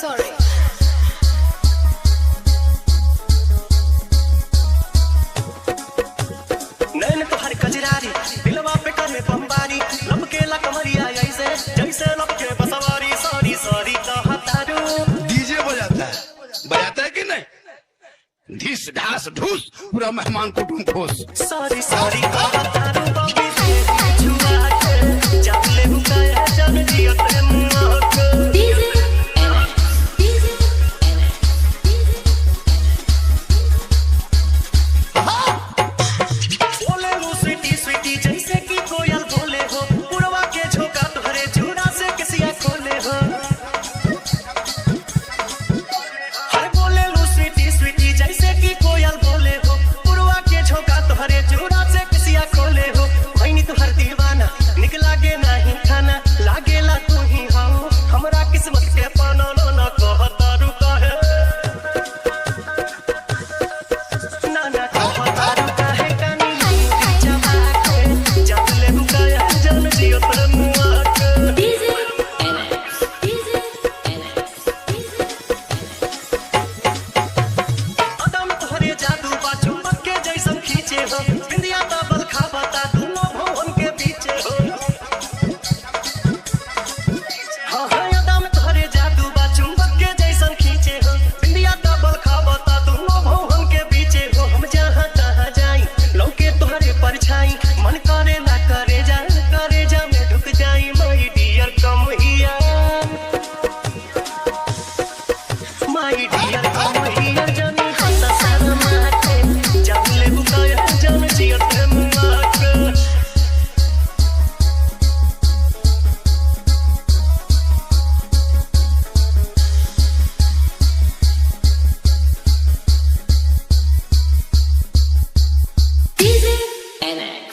Sorry. नैन तो हर कजरारी दिलवा पे करे बमबारी लपकेला कमरिया ऐसे जैसे लपके बसवारी सॉरी सॉरी कहतारू। डीजे बजाता है कि नहीं? धीस ढास ढूस पूरा मेहमान कुटुम खोस। सॉरी सॉरी कहतारू बबी तेरी छुआ के जान ले बुकाया जान जियत रे मुआ के। बोले वो स्वीटी स्वीटी जैसे कि कोयल बोले हो पुरवा के झोंका तुहरे झूरा से किसिया खोले हो। हर बोले वो स्वीटी स्वीटी जैसे कि कोयल बोले हो पुरवा के झोंका तुहरे झूरा से किसिया खोले हो। भैनी तुहर दीवाना निक लागे नहीं खाना लागेला तू ही हो हमरा किस्मत के पाना ना कहतारू कहे ना ना कहतारू कहे कानी जमा के जान ले बुकाया जान जियो तर मुआ के। अदम तोहरे जादू बा चुंबक के जैसन खींचे हो बिंदिया ता बलखा बता दोनों भवन के पीछे हो। हाँ हाँ अदम तोहरे जादू बा चुंबक के जैसन खींचे हो बिंदिया ता बलखा बता दोनों भवन के पीछे हो। हम जहाँ तहाँ जाई लौके तोहरे परछाई मन करे ना करे जा में ढुक जाई माई डियर कम हिया माई डियर कम हिया जानी हंसा सारा माथे जान ले बुकाया जान जियत रे मुआ के। DJ NX.